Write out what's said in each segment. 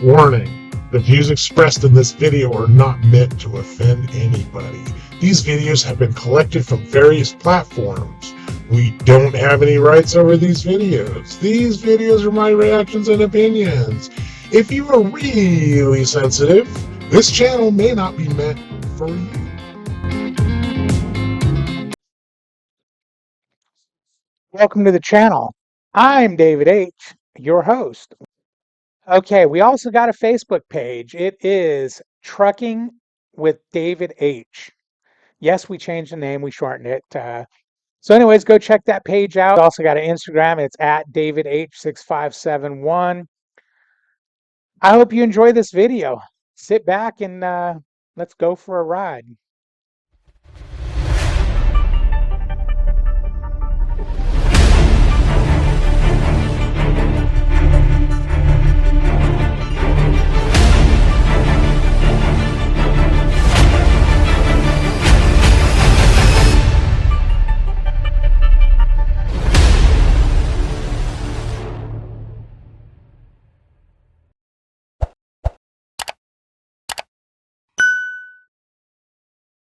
Warning: the views expressed in this video are not meant to offend anybody. These videos have been collected from various platforms. We don't have any rights over these videos. These videos are my reactions and opinions. If you are really sensitive, this channel may not be meant for you. Welcome to the channel. I'm David H., your host. Okay, we also got a Facebook page. It is Trucking with David H. Yes, we changed the name, we shortened it. So, anyways, go check that page out. Also got an Instagram. It's at DavidH6571. I hope you enjoy this video. Sit back and let's go for a ride.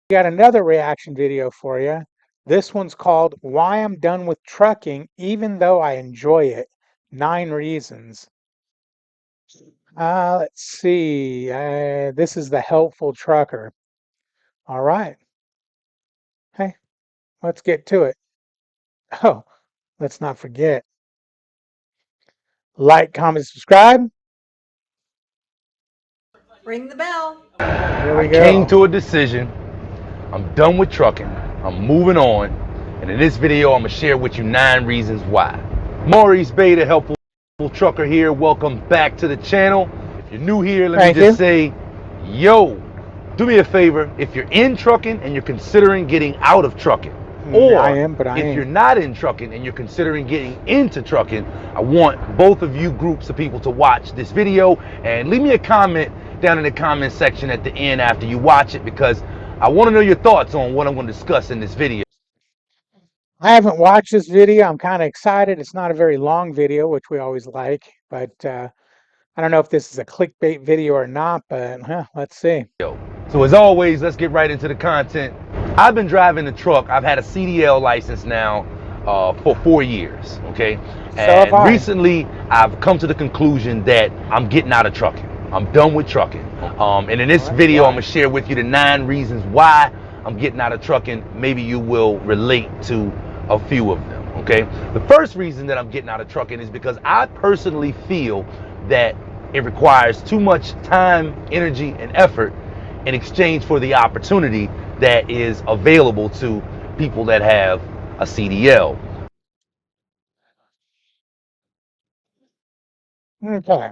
Got another reaction video for you. This one's called Why I'm Done with Trucking Even Though I Enjoy It. 9 Reasons. Let's see. This is the helpful trucker. All right. Hey, let's get to it. Oh, let's not forget. Like, comment, subscribe. Ring the bell. Here I we came go. to a decision. I'm done with trucking. I'm moving on. And in this video, I'm going to share with you 9 reasons why. Maurice Bay, the helpful trucker here. Welcome back to the channel. If you're new here, let me Thank just you. say, yo, do me a favor. If you're in trucking and you're considering getting out of trucking, I or am, but I if you're ain't. not in trucking and you're considering getting into trucking, I want both of you groups of people to watch this video and leave me a comment down in the comment section at the end after you watch it, because I want to know your thoughts on what I'm going to discuss in this video. I haven't watched this video. I'm kind of excited. It's not a very long video, which we always like, but I don't know if this is a clickbait video or not, but let's see. So as always, let's get right into the content. I've been driving the truck. I've had a CDL license now for 4 years, okay? So have And I. recently, I've come to the conclusion that I'm getting out of trucking. I'm done with trucking. And in Well, this that's video, I'm why. gonna share with you the 9 reasons why I'm getting out of trucking. Maybe you will relate to a few of them, okay? The first reason that I'm getting out of trucking is because I personally feel that it requires too much time, energy, and effort in exchange for the opportunity that is available to people that have a CDL. Okay.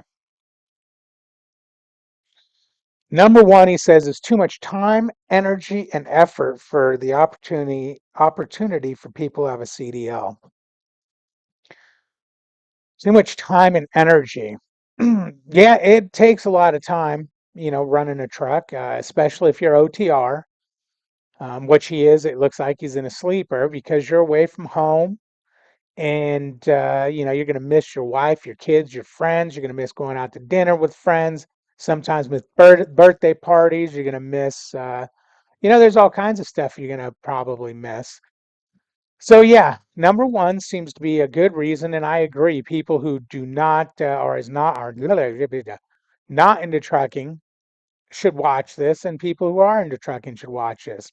Number one, he says, is too much time, energy, and effort for the opportunity for people who have a CDL. Too much time and energy. Yeah, it takes a lot of time, running a truck, especially if you're OTR, which he is. It looks like he's in a sleeper because you're away from home, and you're going to miss your wife, your kids, your friends. You're going to miss going out to dinner with friends. Sometimes with birthday parties, you're going to miss. There's all kinds of stuff you're going to probably miss. So yeah, number one seems to be a good reason, and I agree. People who do not or is not are not into trucking should watch this, and people who are into trucking should watch this.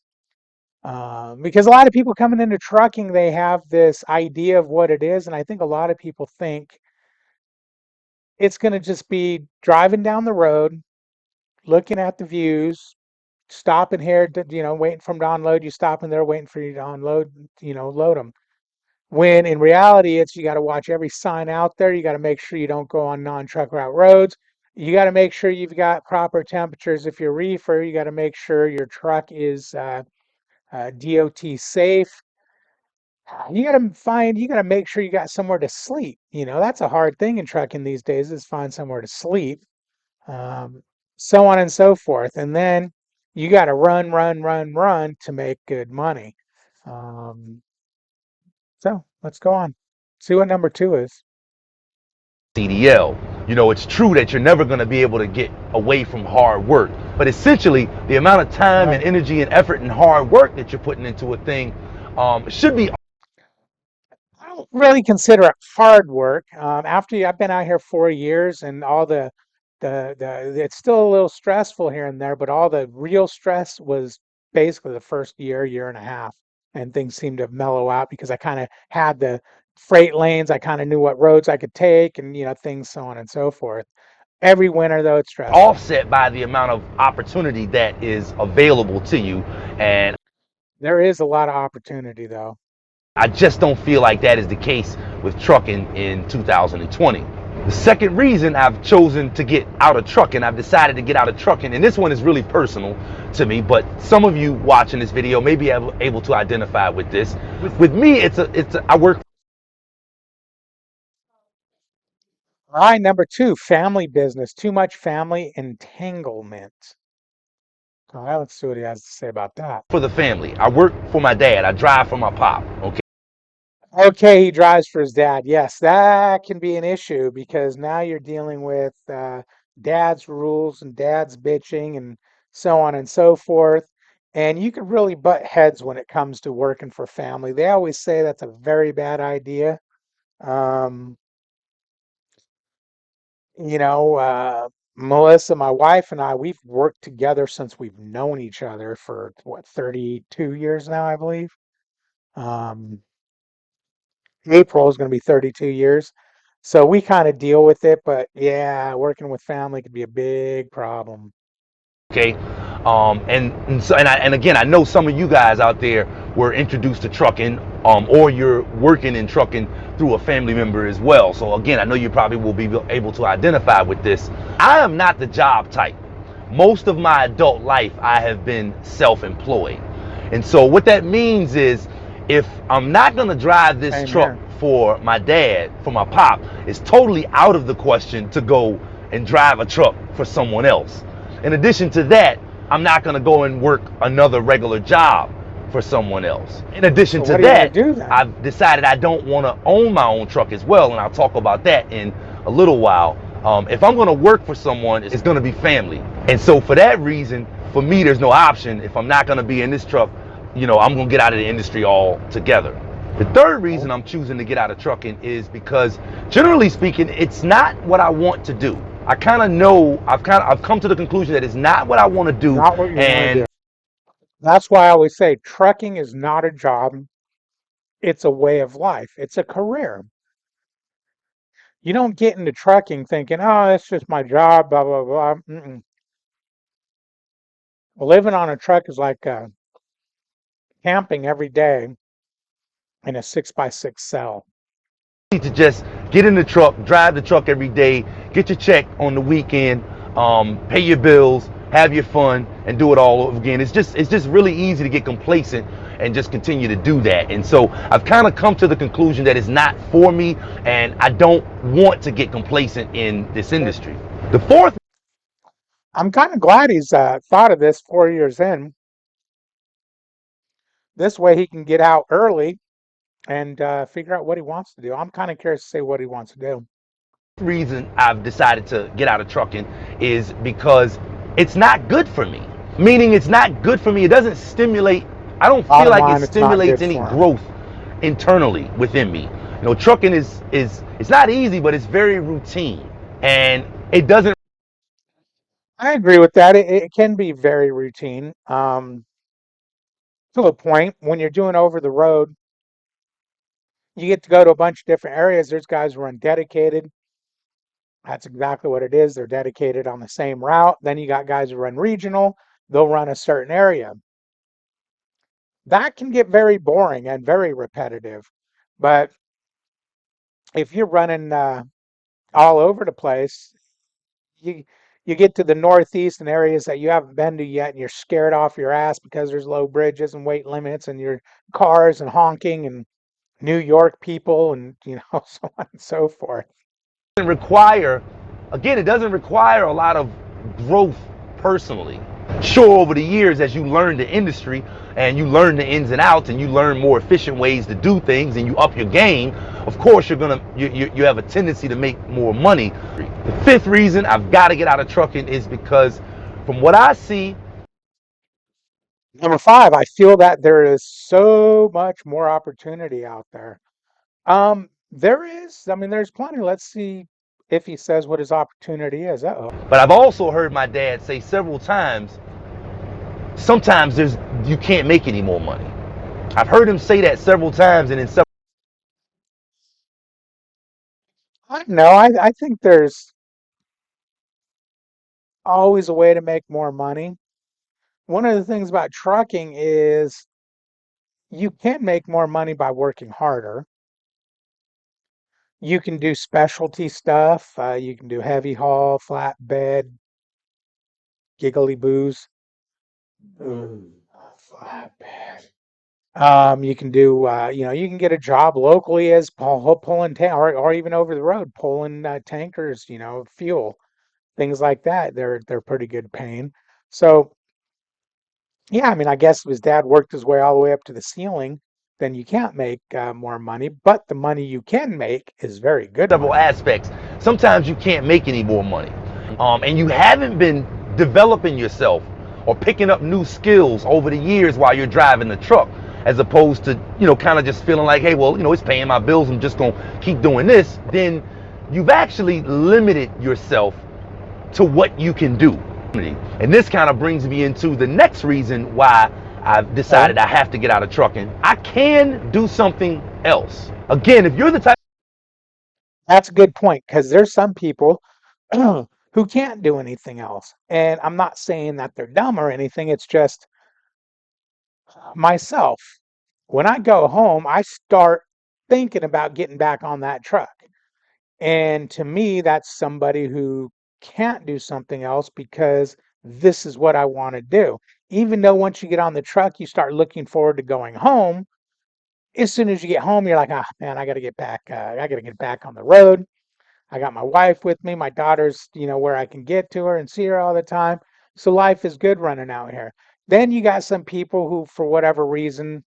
Because a lot of people coming into trucking, they have this idea of what it is, and I think a lot of people think it's going to just be driving down the road, looking at the views, stopping here, waiting for them to unload. You stopping there, waiting for you to unload, load them. When in reality, it's you got to watch every sign out there. You got to make sure you don't go on non-truck route roads. You got to make sure you've got proper temperatures. If you're reefer, you got to make sure your truck is DOT safe. You got to make sure you got somewhere to sleep. That's a hard thing in trucking these days is find somewhere to sleep. Um, so on and so forth. And then you got to run, run, run, run to make good money. Um, so let's go on. See what number two is. CDL. it's true that you're never going to be able to get away from hard work. But essentially, the amount of time and energy and effort and hard work that you're putting into a thing should be. I don't really consider it hard work. I've been out here 4 years, and all it's still a little stressful here and there, but all the real stress was basically the first year and a half, and things seemed to mellow out because I kind of had the freight lanes. I kind of knew what roads I could take, and things so on and so forth. Every winter though, it's stressful. Offset by the amount of opportunity that is available to you. And There is a lot of opportunity though. I just don't feel like that is the case with trucking in 2020. The second reason I've chosen to get out of trucking, I've decided to get out of trucking, and this one is really personal to me, but some of you watching this video may be able to identify with this. With me, I work. All right, number two, family business. Too much family entanglement. All right, let's see what he has to say about that. For the family. I work for my dad. I drive for my pop. Okay. Okay, he drives for his dad. Yes, that can be an issue because now you're dealing with dad's rules and dad's bitching and so on and so forth. And you can really butt heads when it comes to working for family. They always say that's a very bad idea. Um, Melissa, my wife, and I, we've worked together since we've known each other for what, 32 years now, I believe. Um, April is going to be 32 years. So we kind of deal with it, but yeah, working with family could be a big problem. Okay. And again, I know some of you guys out there were introduced to trucking, or you're working in trucking through a family member as well. So again, I know you probably will be able to identify with this. I am not the job type. Most of my adult life, I have been self-employed. And so what that means is, if I'm not going to drive this Same truck here. for my dad, for my pop, it's totally out of the question to go and drive a truck for someone else. In addition to that, I'm not going to go and work another regular job for someone else. In addition So to what are you that, gonna do then? I've decided I don't want to own my own truck as well, and I'll talk about that in a little while. If I'm going to work for someone, it's going to be family. And so for that reason, for me, there's no option. If I'm not going to be in this truck, I'm going to get out of the industry altogether. The third reason I'm choosing to get out of trucking is because, generally speaking, it's not what I want to do. I kind of know, I've come to the conclusion that it's not what I want to do. Not what you want to And do. That's why I always say trucking is not a job. It's a way of life. It's a career. You don't get into trucking thinking, oh, it's just my job, blah, blah, blah. Mm-mm. Living on a truck is like camping every day in a 6x6 cell. need to just get in the truck, drive the truck every day, get your check on the weekend, pay your bills, have your fun, and do it all over again. It's just really easy to get complacent and just continue to do that. And so I've kind of come to the conclusion that it's not for me, and I don't want to get complacent in this industry. The fourth. I'm kind of glad he's thought of this 4 years in. This way he can get out early and figure out what he wants to do. I'm kind of curious to see what he wants to do. Reason I've decided to get out of trucking is because it's not good for me. Meaning it's not good for me. It doesn't stimulate. I don't feel Bottom like line, it it's not stimulates good any for him. growth internally within me. Trucking is it's not easy, but it's very routine, and it doesn't. I agree with that. It can be very routine to a point. When you're doing over the road, you get to go to a bunch of different areas. There's guys who run dedicated. That's exactly what it is. They're dedicated on the same route. Then you got guys who run regional. They'll run a certain area. That can get very boring and very repetitive. But if you're running all over the place, you you get to the Northeast and areas that you haven't been to yet, and you're scared off your ass because there's low bridges and weight limits and your cars and honking and New York people and so on and so forth. Require, again, it doesn't require a lot of growth personally. Sure, over the years, as you learn the industry and you learn the ins and outs and you learn more efficient ways to do things and you up your game, of course you have a tendency to make more money. The fifth reason I've got to get out of trucking is because from what I see, Number five, I feel that there is so much more opportunity out there. There is. I mean, there's plenty. Let's see if he says what his opportunity is. Uh-oh. but I've also heard my dad say several times, sometimes you can't make any more money. I've heard him say that several times, and in several No, I think there's always a way to make more money. One of the things about trucking is you can make more money by working harder. You can do specialty stuff. You can do heavy haul, flatbed, giggly boos. Ooh, flatbed. You can do, you can get a job locally as pulling or even over the road pulling tankers, fuel, things like that. They're pretty good paying. So yeah, I mean, I guess if his dad worked his way all the way up to the ceiling, then you can't make more money. But the money you can make is very good several money. aspects, sometimes you can't make any more money, and you haven't been developing yourself or picking up new skills over the years while you're driving the truck, as opposed to kind of just feeling like, hey, well, it's paying my bills, I'm just gonna keep doing this. Then you've actually limited yourself to what you can do. And this kind of brings me into the next reason why I've Okay. decided I have to get out of trucking. I can do something else. Again, if you're the type That's a good point because there's some people who can't do anything else. And I'm not saying that they're dumb or anything. It's just myself. When I go home, I start thinking about getting back on that truck. And to me, that's somebody who can't do something else because this is what I want to do. Even though once you get on the truck, you start looking forward to going home. As soon as you get home, you're like, ah, man, I got to get back. I got to get back on the road. I got my wife with me. My daughter's, where I can get to her and see her all the time. So life is good running out here. Then you got some people who, for whatever reason,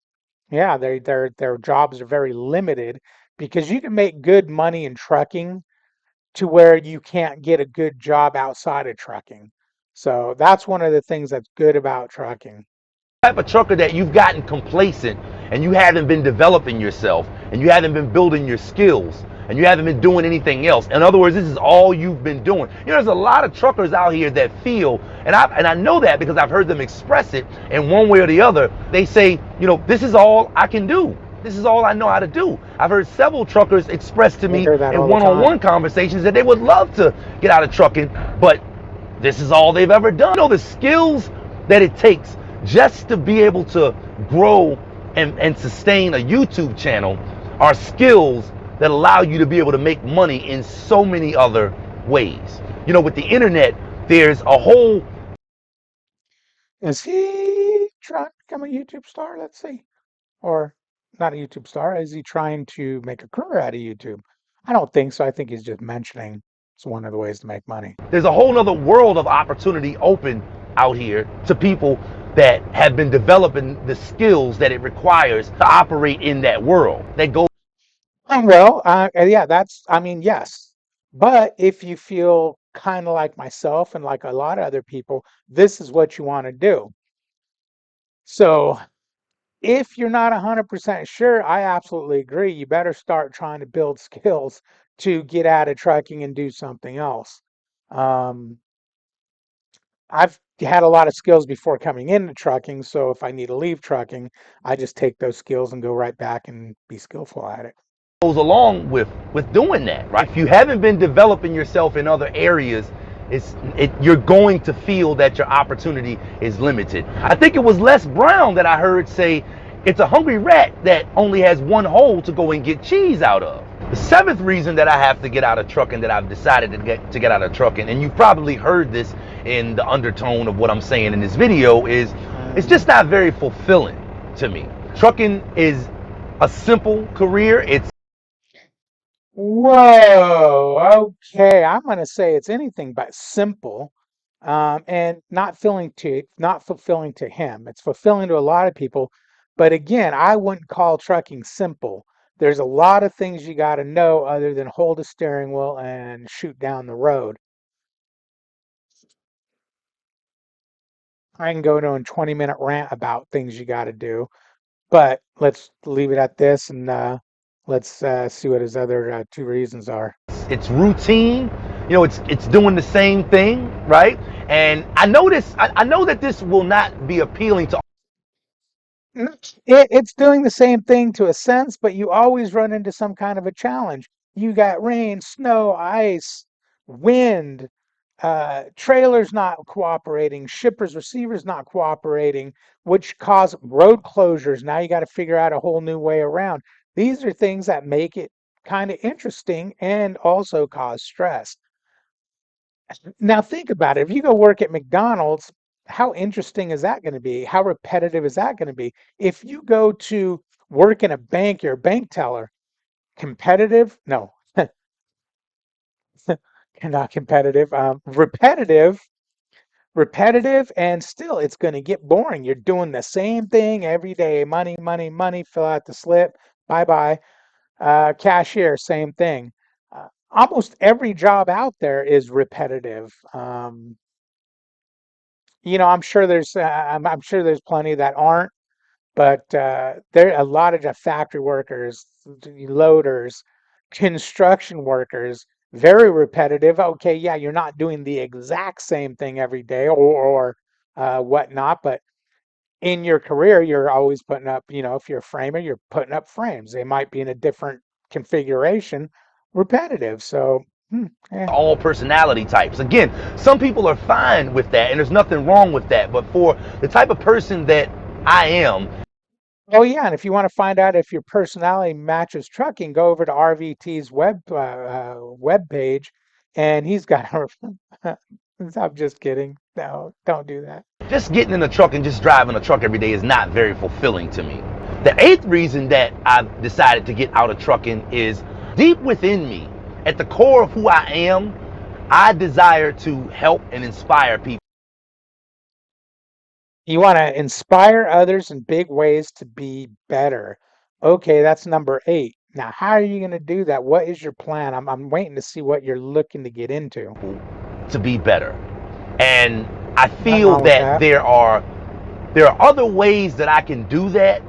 yeah, their jobs are very limited because you can make good money in trucking to where you can't get a good job outside of trucking. So that's one of the things that's good about trucking. of trucker that you've gotten complacent and you haven't been developing yourself and you haven't been building your skills and you haven't been doing anything else. In other words, this is all you've been doing. There's a lot of truckers out here that feel, and I know that because I've heard them express it in one way or the other. They say, this is all I can do. This is all I know how to do. I've heard several truckers express to I me hear that in all the one-on-one time. conversations that they would love to get out of trucking, but this is all they've ever done. The skills that it takes just to be able to grow and sustain a YouTube channel are skills that allow you to be able to make money in so many other ways. With the internet, there's a whole Is he trying to become a YouTube star? Let's see. Or not a YouTube star. Is he trying to make a career out of YouTube? I don't think so. I think he's just mentioning it's one of the ways to make money. there's a whole other world of opportunity open out here to people that have been developing the skills that it requires to operate in that world. That goes Well, yeah, I mean, yes. But if you feel kind of like myself and like a lot of other people, this is what you want to do. So if you're not 100% sure, I absolutely agree. You better start trying to build skills to get out of trucking and do something else. Um, I've had a lot of skills before coming into trucking, so if I need to leave trucking, I just take those skills and go right back and be skillful at it. along with doing that, right? If you haven't been developing yourself in other areas, you're going to feel that your opportunity is limited. I think it was Les Brown that I heard say it's a hungry rat that only has one hole to go and get cheese out of. The seventh reason that I have to get out of trucking, that I've decided to get out of trucking, and you've probably heard this in the undertone of what I'm saying in this video, is it's Mhm. just not very fulfilling to me. Trucking is a simple career. It's Whoa, okay. I'm gonna say it's anything but simple, and not fulfilling to him. It's fulfilling to a lot of people, but again, I wouldn't call trucking simple. There's a lot of things you got to know other than hold a steering wheel and shoot down the road. I can go into a 20-minute rant about things you got to do, but let's leave it at this and let's see what his other two reasons are. It's routine. It's doing the same thing, right? And I know that this will not be appealing to. It's doing the same thing to a sense, but you always run into some kind of a challenge. You got rain, snow, ice, wind, trailers not cooperating, shippers, receivers not cooperating, which cause road closures. Now you got to figure out a whole new way around. These are things that make it kind of interesting and also cause stress. Now think about it. If you go work at McDonald's, how interesting is that going to be? How repetitive is that going to be? If you go to work in a bank, you're a bank teller, competitive? No, not competitive. Repetitive, and still it's going to get boring. You're doing the same thing every day. Money, money, money. Fill out the slip. Bye bye. Cashier, same thing. Almost every job out there is repetitive. I'm sure I'm sure there's plenty that aren't, but there a lot of the factory workers, loaders, construction workers, very repetitive. Okay, yeah, you're not doing the exact same thing every day or whatnot, but in your career, you're always putting up, if you're a framer, you're putting up frames. They might be in a different configuration, repetitive. So, eh. All personality types. Again, some people are fine with that, and there's nothing wrong with that. But for the type of person that I am, Oh yeah, and if you want to find out if your personality matches trucking, go over to RVT's web page, and he's got a. I'm just kidding. No, don't do that. just getting in a truck and just driving a truck every day is not very fulfilling to me. The eighth reason that I've decided to get out of trucking is deep within me, at the core of who I am, I desire to help and inspire people. You want to inspire others in big ways to be better. Okay, that's number 8. Now, how are you going to do that? What is your plan? I'm waiting to see what you're looking to get into. To be better. And I Nothing feel wrong with that that. there are other ways that I can do that.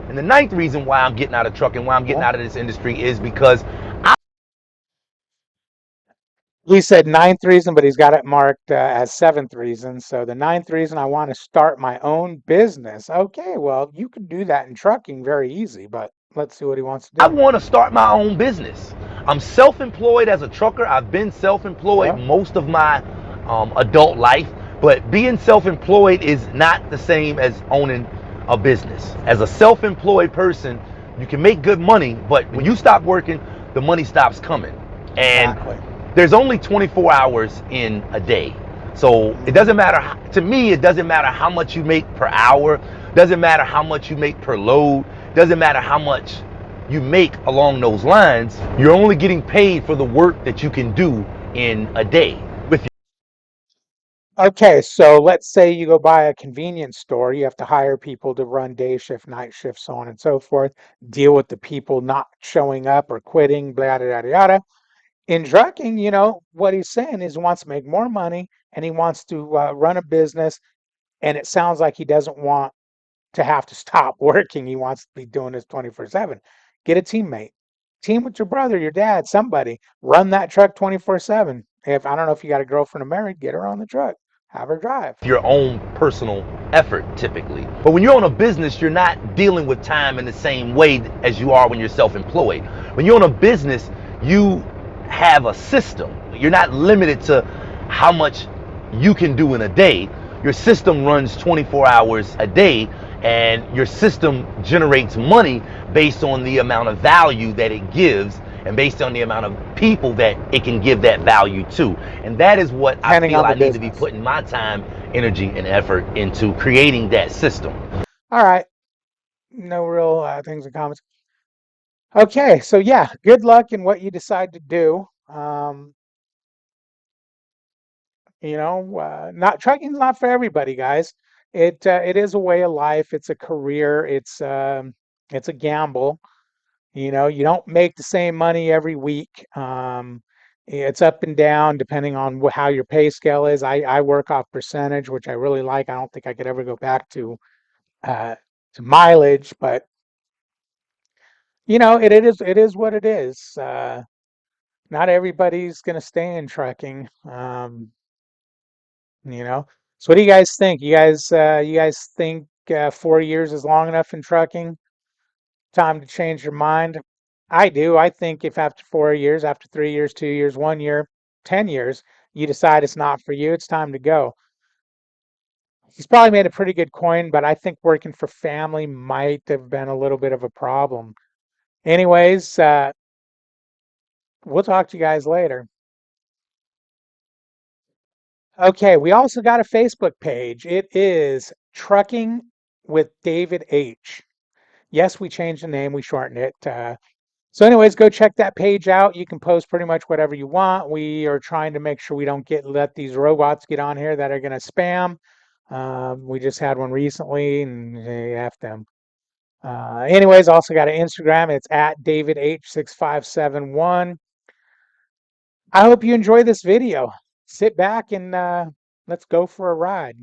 And the ninth reason why I'm getting out of trucking, why I'm getting Yeah. out of this industry is because He said ninth reason, but he's got it marked as seventh reason. So the ninth reason, I want to start my own business. Okay, well, you can do that in trucking very easy, but let's see what he wants to I do. want to start my own business. I'm self-employed as a trucker. I've been self-employed Yeah. most of my adult life, but being self-employed is not the same as owning a business. As a self-employed person, you can make good money, but when you stop working, the money stops coming. And Exactly. there's only 24 hours in a day. So it Hmm. doesn't matter, to me, it doesn't matter how much you make per hour, doesn't matter how much you make per load, doesn't matter how much you make along those lines. You're only getting paid for the work that you can do in a day. With Okay, so let's say you go buy a convenience store. You have to hire people to run day shift, night shift, so on and so forth, deal with the people not showing up or quitting, blah, yada, yada, yada. In trucking, what he's saying is he wants to make more money and he wants to run a business. And it sounds like he doesn't want to have to stop working. He wants to be doing this 24/7. Get a teammate. Team with your brother, your dad, somebody. Run that truck 24/7. If I don't know if you got a girlfriend or married, get her on the truck. Have her drive. your own personal effort typically. But when you own a business, you're not dealing with time in the same way as you are when you're self-employed. When you own a business, you have a system. You're not limited to how much you can do in a day. Your system runs 24 hours a day, and your system generates money based on the amount of value that it gives and based on the amount of people that it can give that value to. And that is what I Depending feel on the I need to be business. putting my time, energy, and effort into creating that system. All right. No real things in comments. Okay, so yeah, good luck in what you decide to do. Not trucking's not for everybody, guys. It is a way of life. It's a career. It's a gamble. You know, you don't make the same money every week. It's up and down depending on how your pay scale is. I work off percentage, which I really like. I don't think I could ever go back uh, to mileage, but you know, it is what it is. Not everybody's gonna stay in trucking. You know. So what do you guys think? You guys think 4 years is long enough in trucking? Time to change your mind? I do. I think if after 4 years, after 3 years, 2 years, 1 year, 10 years, you decide it's not for you, it's time to go. He's probably made a pretty good coin, but I think working for family might have been a little bit of a problem. Anyways, we'll talk to you guys later. Okay, we also got a Facebook page. It is Trucking with David H. Yes, we changed the name, we shortened it. So anyways, go check that page out. You can post pretty much whatever you want. We are trying to make sure we don't let these robots get on here that are going to spam. We just had one recently and they F them. Anyways, also got an Instagram. It's at DavidH6571. I hope you enjoy this video. Sit back and let's go for a ride.